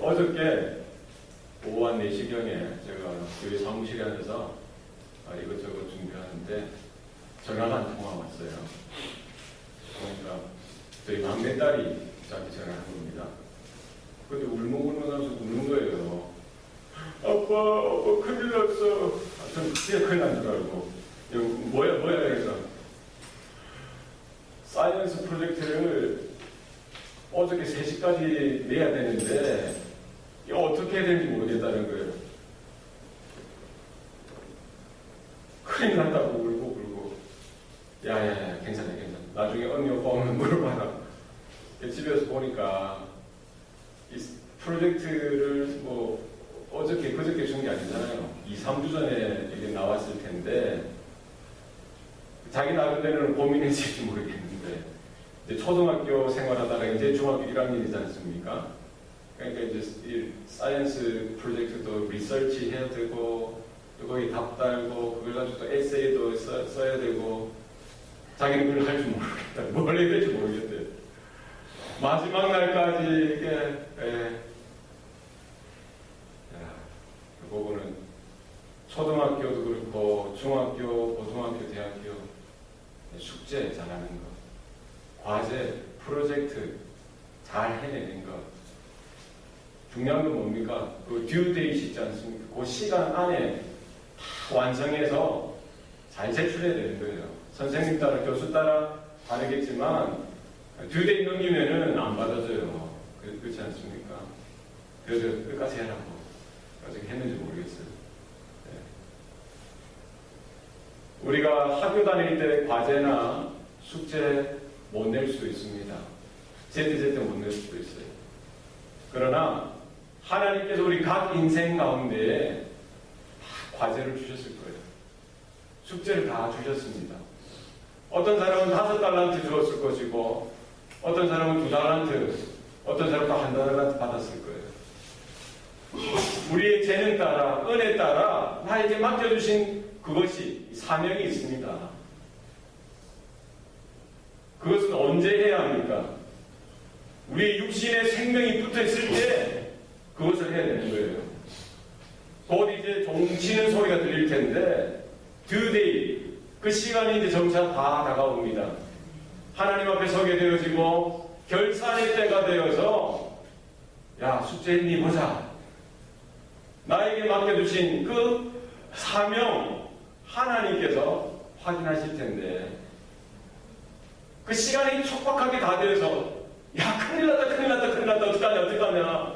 어저께 오후 한 4시경에 제가 교회 사무실에 앉아서 이것저것 준비하는데 전화가 한 통화 왔어요. 그러니까 저희 막내딸이 저한테 전화한 겁니다. 근데 울먹울먹하면서 우는 거예요. 아빠 큰일 났어. 전 진짜 큰일 난 줄 알고. 뭐야 그래서 사이언스 프로젝트를 어저께 3시까지 내야 되는데 이거 어떻게 해야 되는지 모르겠다는 거예요. 큰일 났다고 울고 야야야 괜찮아 나중에 언니 오빠 오면 물어봐라. 집에서 보니까 이 프로젝트를 뭐 어저께 그저께 준 게 아니잖아요. 2-3주 전에 이게 나왔을 텐데 자기 나름대로는 고민했을지 모르겠는데 이제 초등학교 생활하다가 이제 중학교 1학년이지 않습니까? 그러니까 이제 이 사이언스 프로젝트도 리서치 해야 되고 또 거기 답 달고 그걸 가지고 또 에세이도 써야 되고 자기는 그걸 할 줄 모르겠다. 뭘 해야 될지 모르겠대요. 마지막 날까지 이게 그 부분은 초등학교도 그렇고 중학교, 고등학교, 대학교 숙제 잘하는 것, 과제, 프로젝트 잘 해내는 것. 중요한 건 뭡니까? 그 듀데이트 있지 않습니까? 그 시간 안에 다 완성해서 잘 제출해야 되는 거예요. 선생님 따라 교수 따라 다르겠지만 듀데이 넘기면은 안 받아줘요. 그렇지 않습니까? 그래서 끝까지 해라고. 아직 했는지 모르겠어요. 네. 우리가 학교 다닐 때 과제나 숙제 못 낼 수도 있습니다. 제때 못 낼 수도 있어요. 그러나 하나님께서 우리 각 인생 가운데 다 과제를 주셨을 거예요. 숙제를 다 주셨습니다. 어떤 사람은 5달란트 주었을 것이고 어떤 사람은 2달란트, 어떤 사람은 1달란트 받았을 거예요. 우리의 재능 따라, 은혜 따라 나에게 맡겨주신 그것이 사명이 있습니다. 그것은 언제 해야 합니까? 우리의 육신의 생명이 붙어 있을 때 그것을 해야 되는 거예요. 곧 이제 종치는 소리가 들릴 텐데 듀데이, 그 시간이 이제 점차 다 다가옵니다. 하나님 앞에 서게 되어지고 결산의 때가 되어서 야 숙제했니 보자. 나에게 맡겨주신 그 사명 하나님께서 확인하실 텐데 그 시간이 촉박하게 다 되어서 야 큰일 났다 어떡하냐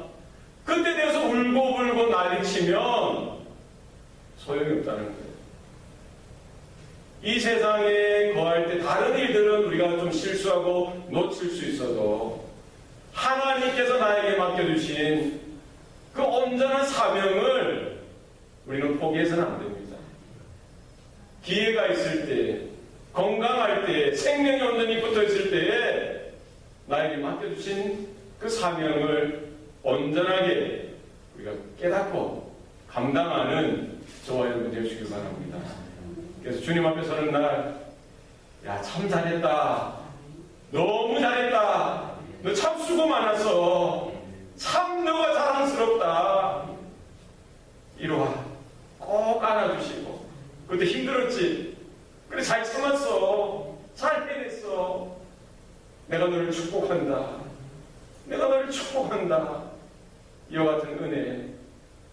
그때 되어서 울고 난리치면 소용이 없다는 거예요. 이 세상에 거할 때 다른 일들은 우리가 좀 실수하고 놓칠 수 있어도 하나님께서 나에게 맡겨주신 그 온전한 사명을 우리는 포기해서는 안 됩니다. 기회가 있을 때, 건강할 때, 생명이 온전히 붙어 있을 때에 나에게 맡겨주신 그 사명을 온전하게 우리가 깨닫고 감당하는 저와 여러분 되시길 바랍니다. 그래서 주님 앞에 서는 날, 야, 참 잘했다. 너무 잘했다. 너 참 수고 많았어. 참 너가 자랑스럽다. 이리와 꼭 안아주시고 그때 힘들었지. 그래 잘 참았어. 잘 해냈어. 내가 너를 축복한다. 내가 너를 축복한다. 이와 같은 은혜,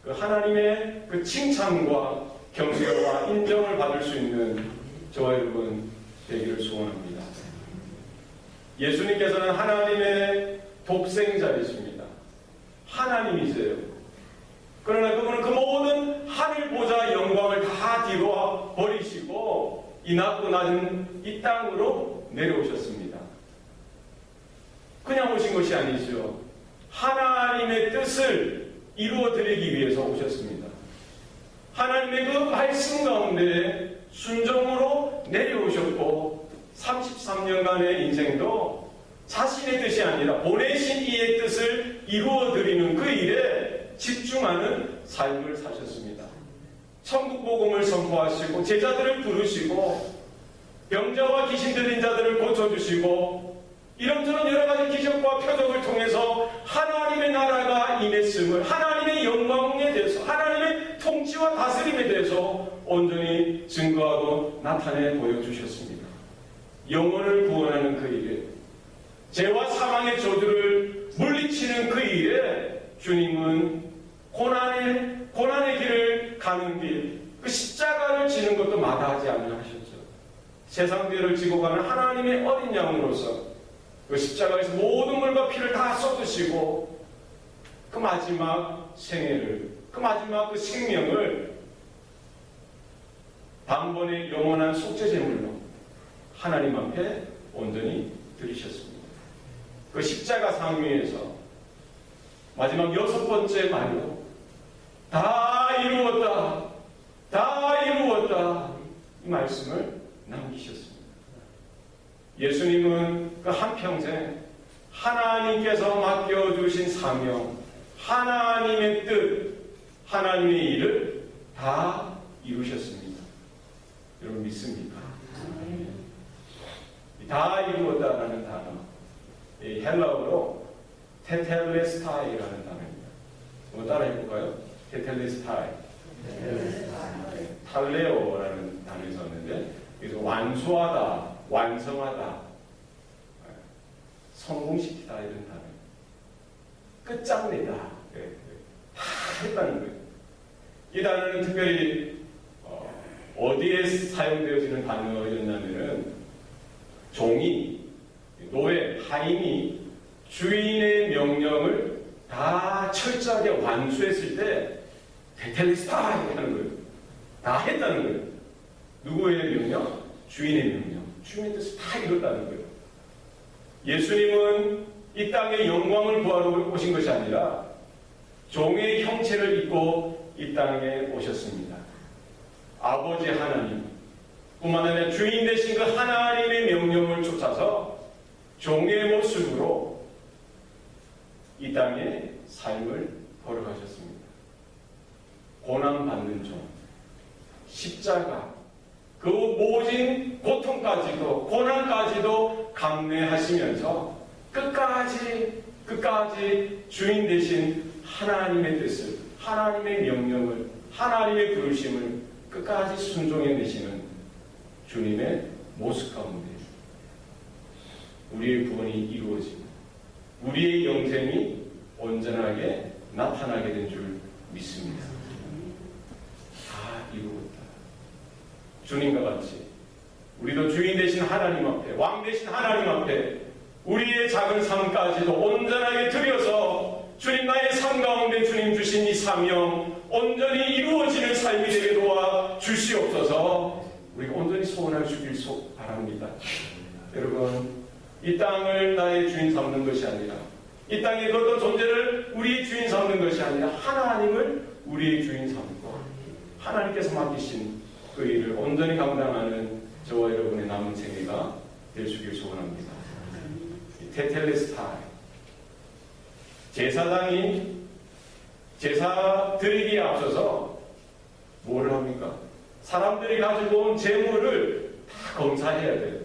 그 하나님의 그 칭찬과 경배와 인정을 받을 수 있는 저와 여러분 되기를 소원합니다. 예수님께서는 하나님의 독생자이십니다. 하나님이세요. 그러나 그분은 그 모든 하늘 보좌 영광을 다 뒤로 버리시고 이 낮고 낮은 이 땅으로 내려오셨습니다. 그냥 오신 것이 아니죠. 하나님의 뜻을 이루어 드리기 위해서 오셨습니다. 하나님의 그 말씀 가운데 순종으로 내려오셨고 33년간의 인생도 자신의 뜻이 아니라 보내신 이의 뜻을 이루어드리는 그 일에 집중하는 삶을 사셨습니다. 천국 복음을 선포하시고 제자들을 부르시고 병자와 귀신 들린 자들을 고쳐주시고 이런저런 여러 가지 기적과 표적을 통해서 하나님의 나라가 임했음을, 하나님의 영광에 대해서, 하나님의 통치와 다스림에 대해서 온전히 증거하고 나타내 보여주셨습니다. 영혼을 구원하는 그 일에, 죄와 사망의 저주를 물리치는 그 일에 주님은 고난의 길을 가는 길, 그 십자가를 지는 것도 마다하지 아니하셨죠. 세상 죄를 지고 가는 하나님의 어린 양으로서 그 십자가에서 모든 물과 피를 다 쏟으시고 그 마지막 생애를, 그 마지막 그 생명을 단번에 영원한 속죄제물로 하나님 앞에 온전히 드리셨습니다. 그 십자가 상위에서 마지막 6번째 말로 다 이루었다, 다 이루었다, 이 말씀을 남기셨습니다. 예수님은 그 한평생 하나님께서 맡겨주신 사명, 하나님의 뜻, 하나님의 일을 다 이루셨습니다. 여러분 믿습니까? 다 이루었다라는 단어, 이 헬라어로 테텔레스타이라는 단어입니다. 한번 따라해볼까요? 테텔레스타이. 탈레오라는 단어에서 왔는데, 그래서 완수하다, 완성하다, 성공시키다 이런 단어예요. 끝장내다, 다 했다는 거예요. 이 단어는 특별히 어디에 사용되어지는 단어였냐면은 종이, 노예, 하인이 주인의 명령을 다 철저하게 완수했을 때 테텔레스타이 하는 거예요. 다 했다는 거예요. 누구의 명령? 주인의 명령. 주인의 뜻을 다 이뤘다는 거예요. 예수님은 이 땅에 영광을 구하러 오신 것이 아니라 종의 형체를 입고 이 땅에 오셨습니다. 아버지 하나님, 뿐만 아니라 주인 되신 그 하나님의 명령을 쫓아서 종의 모습으로 이 땅에 삶을 걸어가셨습니다. 고난받는 종, 십자가, 그 모진 고통까지도, 고난까지도 감내하시면서 끝까지 주인 되신 하나님의 뜻을, 하나님의 명령을, 하나님의 부르심을 끝까지 순종해내시는 주님의 모습 가운데 우리의 구원이 이루어지고 우리의 영생이 온전하게 나타나게 된 줄 믿습니다. 다 이루었다. 주님과 같이 우리도 주인 되신 하나님 앞에, 왕 되신 하나님 앞에 우리의 작은 삶까지도 온전하게 드려서 주님, 나의 삶 가운데 주님 주신 이 사명 온전히 이루어지는 삶이 되게 도와 주시옵소서. 우리가 온전히 소원할 수 있길 바랍니다. 여러분, 이 땅을 나의 주인 삼는 것이 아니라, 이 땅의 어떤 존재를 우리의 주인 삼는 것이 아니라 하나님을 우리의 주인 삼고 하나님께서 맡기신 그 일을 온전히 감당하는 저와 여러분의 남은 생애가 될 수 있길 소원합니다. 테텔레스타이, 제사장이 제사 드리기에 앞서서 뭐를 합니까? 사람들이 가지고 온 재물을 다 검사해야 돼요.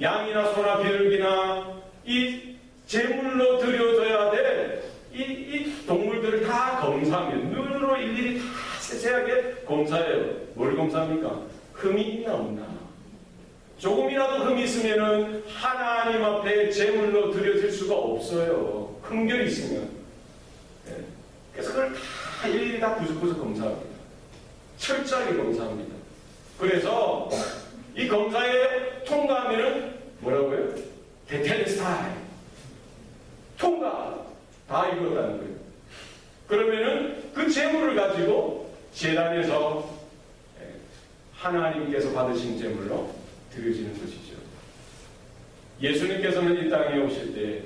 양이나 소나 비둘기나 이 재물로 드려져야 돼. 이 동물들을 다 검사하면 눈으로 일일이 다 세세하게 검사해요. 뭘 검사합니까? 흠이 있나 없나. 조금이라도 흠이 있으면은 하나님 앞에 제물로 드려질 수가 없어요. 흠결이 있으면. 네. 그래서 그걸 다 일일이 다 구석구석 검사합니다. 철저하게 검사합니다. 그래서 이 검사에 통과하면은 뭐라고요? 테텔레스타이. 통과. 다 이뤘다는 거예요. 그러면은 그 제물을 가지고 제단에서 하나님께서 받으신 제물로 드려지는 것이죠. 예수님께서는 이 땅에 오실 때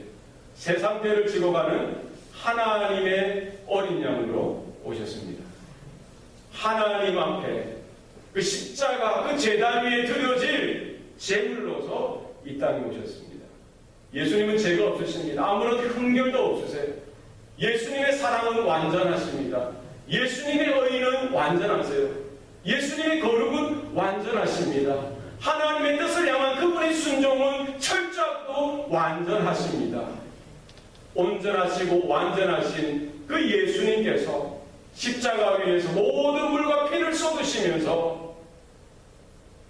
세상 죄를 지고 가는 하나님의 어린 양으로 오셨습니다. 하나님 앞에 그 십자가, 그 제단 위에 드려질 제물로서 이 땅에 오셨습니다. 예수님은 죄가 없으십니다. 아무런 흠결도 없으세요. 예수님의 사랑은 완전하십니다. 예수님의 의는 완전하세요. 예수님의 거룩은 완전하십니다. 하나님의 뜻을 향한 그분의 순종은 철저하고 온전하고 완전하십니다. 온전하시고 완전하신 그 예수님께서 십자가 위에서 모든 물과 피를 쏟으시면서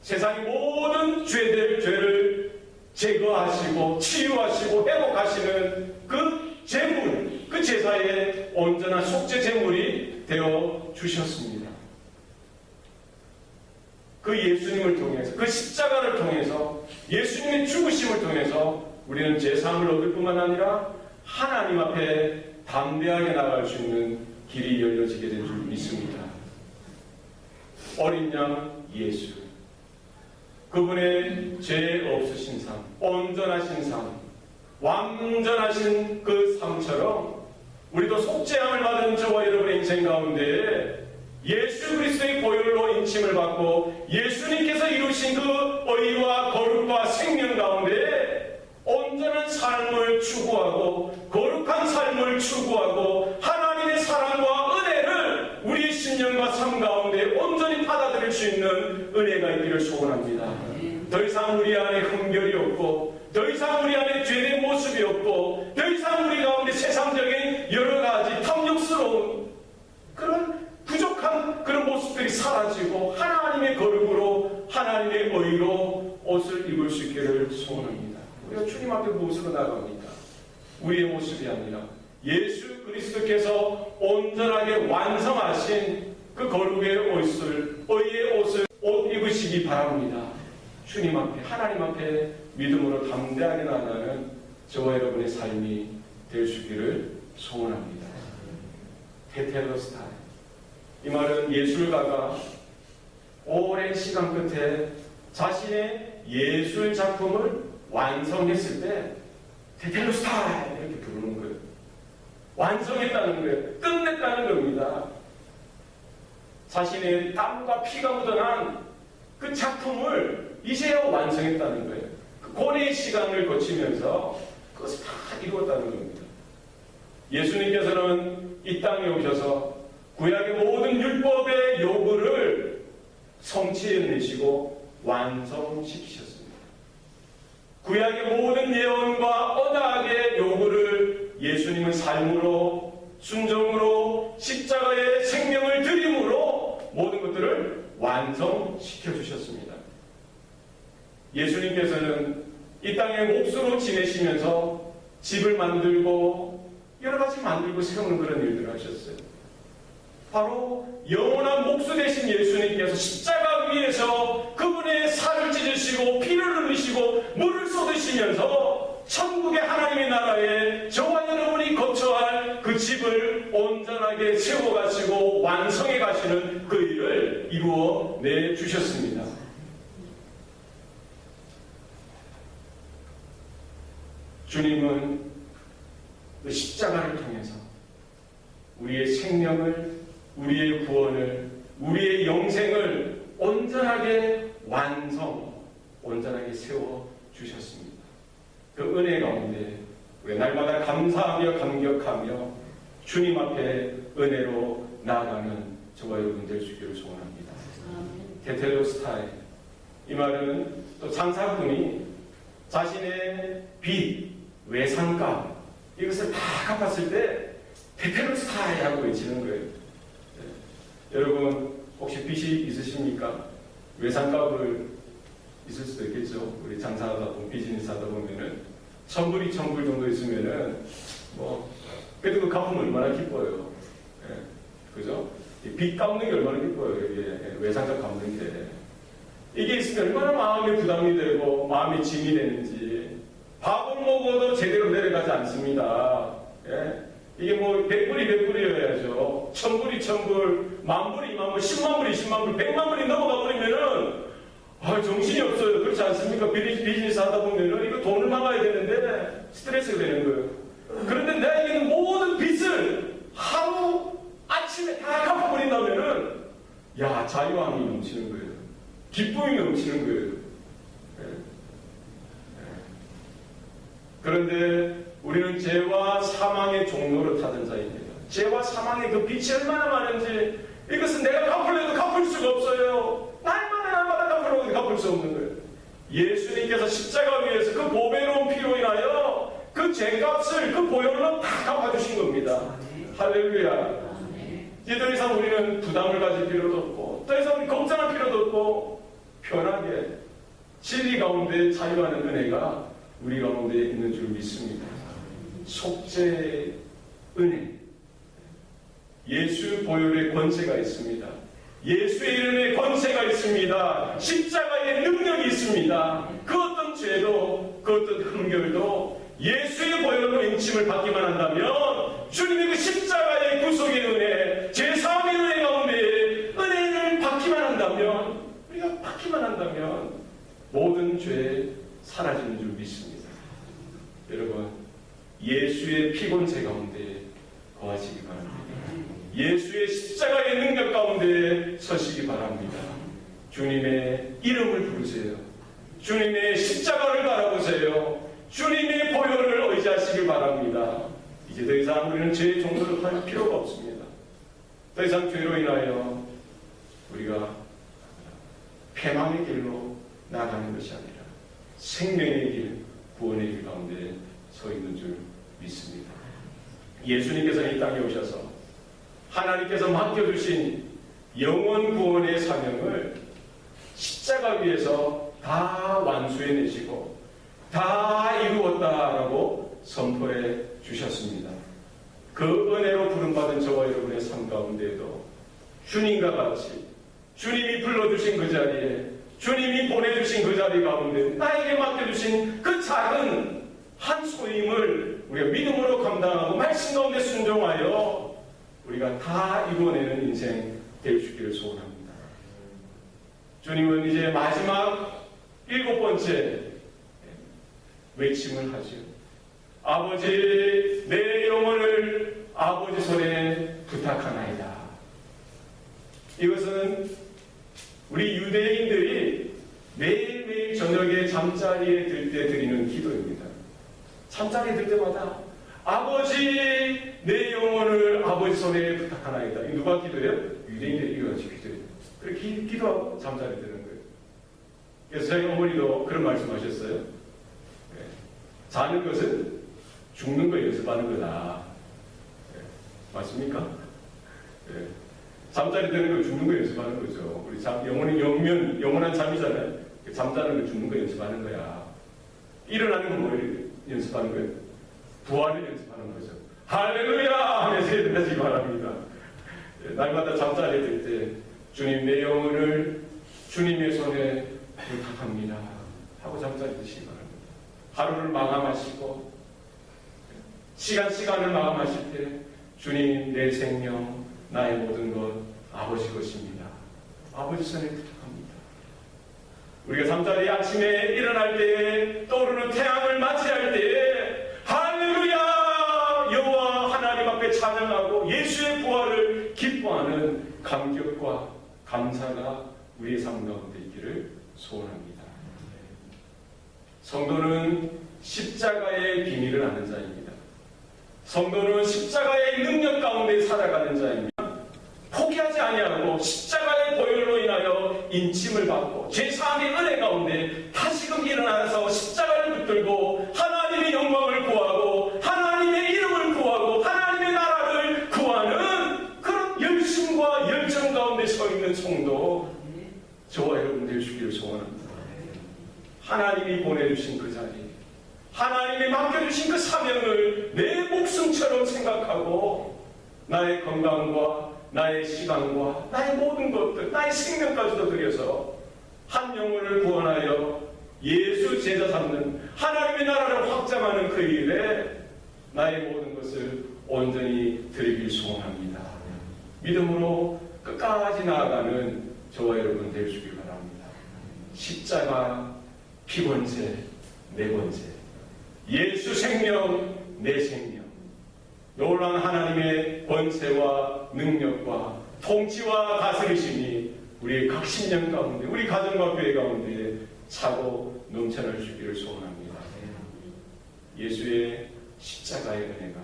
세상의 모든 죄를 제거하시고 치유하시고 회복하시는 그 제물, 그 제사의 온전한 속죄 제물이 되어 주셨습니다. 그 예수님을 통해서, 그 십자가를 통해서, 예수님의 죽으심을 통해서 우리는 제사함을 얻을 뿐만 아니라 하나님 앞에 담대하게 나갈 수 있는 길이 열려지게 된 줄 믿습니다. 어린 양 예수, 그분의 죄 없으신 삶, 온전하신 삶, 완전하신 그 삶처럼 우리도 속죄함을 받은 저와 여러분의 인생 가운데 예수 그리스도의 보혈로 인침을 받고 예수님께서 이루신 그 의와 거룩과 생명 가운데 온전한 삶을 추구하고 거룩한 삶을 추구하고 하나님의 사랑과 은혜를 우리의 신령과 삶 가운데 온전히 받아들일 수 있는 은혜가 있기를 소원합니다. 더 이상 우리 안에 흠결이 없고 더 이상 우리 안에 죄된 모습이 없고 더 이상 우리 가운데 세상적인 여러 가지 탐욕스러운 그런 부족한 그런 모습들이 사라지고 하나님의 거룩으로 하나님의 의로 옷을 입을 수 있기를 소원합니다. 우리가 주님 앞에 무엇으로 나갑니까? 우리의 모습이 아니라 예수 그리스도께서 온전하게 완성하신 그 거룩의 옷을, 의의 옷을 옷 입으시기 바랍니다. 주님 앞에, 하나님 앞에 믿음으로 담대하게 나가는 저와 여러분의 삶이 될 수 있기를 소원합니다. 테텔로스타이. 이 말은 예술가가 오랜 시간 끝에 자신의 예술 작품을 완성했을 때 테텔로스타이 이렇게 부르는 거예요. 완성했다는 거예요. 끝냈다는 겁니다. 자신의 땀과 피가 묻어난 그 작품을 이제야 완성했다는 거예요. 그 고뇌의 시간을 거치면서 그것을 다 이루었다는 겁니다. 예수님께서는 이 땅에 오셔서 구약의 모든 율법의 요구를 성취해내시고 완성시키셨습니다. 구약의 모든 예언과 언약의 요구를 예수님은 삶으로 순종으로 십자가의 생명을 드림으로 모든 것들을 완성시켜 주셨습니다. 예수님께서는 이 땅에 몫으로 지내시면서 집을 만들고 여러 가지 만들고 세우는 그런 일들을 하셨어요. 바로 영원한 목수 되신 예수님께서 십자가 위에서 그분의 살을 찢으시고 피를 흘리시고 물을 쏟으시면서 천국의 하나님의 나라에 저와 여러분이 거처할 그 집을 온전하게 세워가시고 완성해 가시는 그 일을 이루어 내주셨습니다. 주님은 그 십자가를 통해서 우리의 생명을, 우리의 구원을, 우리의 영생을 온전하게 온전하게 세워주셨습니다. 그 은혜 가운데 우리 날마다 감사하며 감격하며 주님 앞에 은혜로 나아가는 저와 여러분 될 수 있기를 소원합니다. 테텔로스타이. 이 말은 또 장사꾼이 자신의 빚, 외상값 이것을 다 갚았을 때 테텔로스타이 하고 외치는 거예요. 여러분 혹시 빚이 있으십니까? 외상값을 있을 수도 있겠죠. 우리 장사하다 보면 비즈니스 하다 보면은 1,000불, 2,000불 정도 있으면은 그래도 그 갚으면 얼마나 기뻐요. 그죠? 빚 갚는 게 얼마나 기뻐요. 이게 외상값 갚는 게. 이게 있으면 얼마나 마음이 부담이 되고 마음이 짐이 되는지. 밥을 먹어도 제대로 내려가지 않습니다. 이게 100불이 100불이어야죠. 1,000불이 1,000불, 10,000불이 20,000불, 10,000불이 20,000불, 100,000불이 넘어가 버리면은 정신이 없어요. 그렇지 않습니까? 비즈니스 하다 보면은 이거 돈을 막아야 되는데 스트레스가 되는 거예요. 그런데 내가 있는 모든 빚을 하루 아침에 다 갚아버린다면은 자유함이 넘치는 거예요. 기쁨이 넘치는 거예요. 그런데 우리는 죄와 사망의 종로를 타던 자입니다. 죄와 사망의 그 빛이 얼마나 많은지 이것은 내가 갚으려도 갚을 수가 없어요. 날마다 갚으려고 갚을 수 없는 거예요. 예수님께서 십자가 위에서 그 보배로운 피로 인하여 그 죄값을 그 보혈로 다 갚아주신 겁니다. 할렐루야. 이제 더 이상 우리는 부담을 가질 필요도 없고 더 이상 우리 걱정할 필요도 없고 편하게 진리 가운데 자유하는 은혜가 우리 가운데 있는 줄 믿습니다. 속죄의 은혜, 예수 보혈의 권세가 있습니다. 예수의 이름에 권세가 있습니다. 십자가의 능력이 있습니다. 그 어떤 죄도 그 어떤 흠결도 예수의 보혈로 인침을 받기만 한다면, 주님의 그 십자가의 구속의 은혜, 제3의 은혜 가운데 은혜를 받기만 한다면, 우리가 받기만 한다면 모든 죄 사라지는 줄 믿습니다. 여러분, 예수의 피곤제 가운데 거하시기 바랍니다. 예수의 십자가의 능력 가운데 서시기 바랍니다. 주님의 이름을 부르세요. 주님의 십자가를 바라보세요. 주님의 보혈을 의지하시길 바랍니다. 이제 더 이상 우리는 죄의 종로를 할 필요가 없습니다. 더 이상 죄로 인하여 우리가 패망의 길로 나가는 것이 아니라 생명의 길, 구원의 길 가운데 서 있는 줄 믿습니다. 예수님께서 이 땅에 오셔서 하나님께서 맡겨주신 영원 구원의 사명을 십자가 위에서 다 완수해내시고 다 이루었다라고 선포해 주셨습니다. 그 은혜로 부름받은 저와 여러분의 삶 가운데에도 주님과 같이 주님이 불러주신 그 자리에, 주님이 보내주신 그 자리 가운데 나에게 맡겨주신 그 작은 한 소임을 우리가 믿음으로 감당하고 말씀 가운데 순종하여 우리가 다 이루어내는 인생 될 수 있기를 소원합니다. 주님은 이제 마지막 7번째 외침을 하죠. 아버지, 내 영혼을 아버지 손에 부탁하나이다. 이것은 우리 유대인들이 매일매일 저녁에 잠자리에 들 때 드리는 기도입니다. 잠자리에 들 때마다 아버지, 내 영혼을 아버지 손에 부탁하나이다. 누가 기도해요? 유대인들이 이같이 기도해요. 그렇게 기도하고 잠자리에 드는 거예요. 그래서 저희 어머니도 그런 말씀하셨어요. 네. 자는 것은 죽는 걸 연습하는 거다. 네. 맞습니까? 네. 잠자리 드는 걸 죽는 걸 연습하는 거죠. 우리 영혼이 영원한 잠이잖아요. 잠자는 걸 죽는 걸 연습하는 거야. 일어나는 건 뭘 연습하는 거예요? 부활을 연습하는 거죠. 할렐루야! 하면서 일어나시기 바랍니다. 날마다 잠자리에 들 때 주님, 내 영혼을 주님의 손에 부탁합니다 하고 잠자리에 드시기 바랍니다. 하루를 마감하시고 시간을 마감하실 때 주님, 내 생명, 나의 모든 것 아버지 것입니다. 아버지 손에 부탁합니다. 우리가 잠자리 아침에 일어날 때에 떠오르는 태양을 맞이할 때에 할렐루야! 여호와 하나님 앞에 찬양하고 예수의 부활을 기뻐하는 감격과 감사가 우리의 삶 가운데 있기를 소원합니다. 성도는 십자가의 비밀을 아는 자입니다. 성도는 십자가의 능력 가운데 살아가는 자입니다. 포기하지 아니하고 십자가의 보혈로 인하여 인침을 받고 제3의 은혜 가운데 다시금 일어나서 십자가를 붙들고 하나님의 영광을 구하고 하나님의 이름을 구하고 하나님의 나라를 구하는 그런 열심과 열정 가운데 서 있는 성도, 저와 여러분 되시기를 소원합니다. 하나님이 보내주신 그 자리, 하나님이 맡겨주신 그 사명을 내 목숨처럼 생각하고 나의 건강과 나의 시간과 나의 모든 것들, 나의 생명까지도 들여서 한 영혼을 구원하여 예수 제자 삼는 하나님의 나라를 확장하는 그 일에 나의 모든 것을 온전히 드리길 소원합니다. 믿음으로 끝까지 나아가는 저와 여러분 되시길 바랍니다. 십자가 피번째, 네 번째, 예수 생명, 내 생명, 놀라운 하나님의 권세와 능력과 통치와 다스리심이 우리의 각 신령 가운데, 우리 가정과 교회 가운데 차고 넘쳐날 수 있기를 소원합니다. 예수의 십자가의 은혜가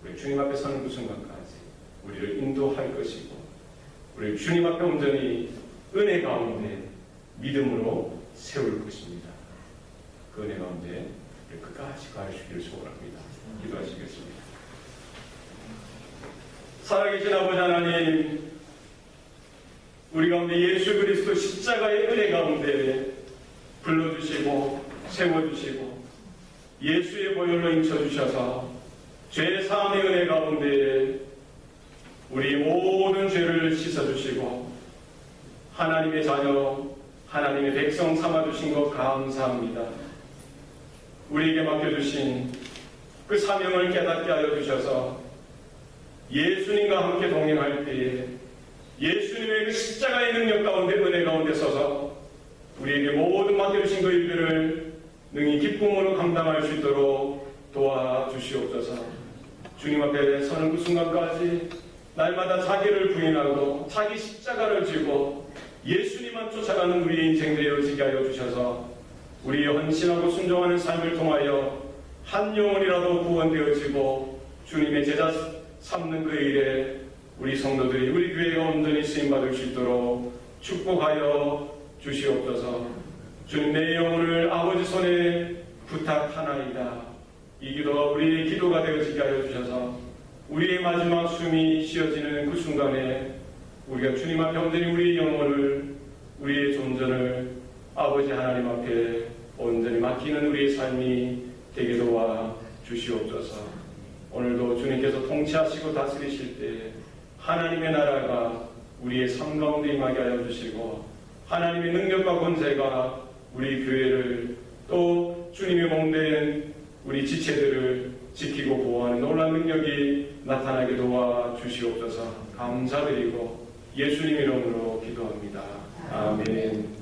우리 주님 앞에 서는 그 순간까지 우리를 인도할 것이고, 우리 주님 앞에 온전히 은혜 가운데 믿음으로 세울 것입니다. 그 은혜 가운데 끝까지 가르치기를 소원합니다. 기도하시겠습니다. 살아계신 아버지 하나님, 우리 가운데 예수 그리스도 십자가의 은혜 가운데 불러주시고 세워주시고 예수의 보혈로 인쳐주셔서 죄 사함의 은혜 가운데 우리 모든 죄를 씻어주시고 하나님의 자녀, 하나님의 백성 삼아주신 것 감사합니다. 우리에게 맡겨주신 그 사명을 깨닫게 하여 주셔서 예수님과 함께 동행할 때에 예수님의 그 십자가의 능력 가운데 은혜 가운데 서서 우리에게 모든 맡겨주신 그 일들을 능히 기쁨으로 감당할 수 있도록 도와주시옵소서. 주님 앞에 서는 그 순간까지 날마다 자기를 부인하고 자기 십자가를 지고 예수님만 쫓아가는 우리의 인생 되어지게 하여 주셔서 우리의 헌신하고 순종하는 삶을 통하여 한 영혼이라도 구원되어지고 주님의 제자 삼는 그 일에 우리 성도들이 우리 교회가 온전히 쓰임받을 수 있도록 축복하여 주시옵소서. 주님, 내 영혼을 아버지 손에 부탁하나이다. 이 기도가 우리의 기도가 되어지게 하여 주셔서 우리의 마지막 숨이 쉬어지는 그 순간에 우리가 주님 앞에 온전히 우리의 영혼을, 우리의 존전을 아버지 하나님 앞에 온전히 맡기는 우리의 삶이 되게 도와 주시옵소서. 오늘도 주님께서 통치하시고 다스리실 때 하나님의 나라가 우리의 삶 가운데 임하게 하여 주시고 하나님의 능력과 권세가 우리 교회를 또 주님의 몸된 우리 지체들을 지키고 보호하는 놀라운 능력이 나타나게 도와 주시옵소서. 감사드리고 예수님 이름으로 기도합니다. 아멘.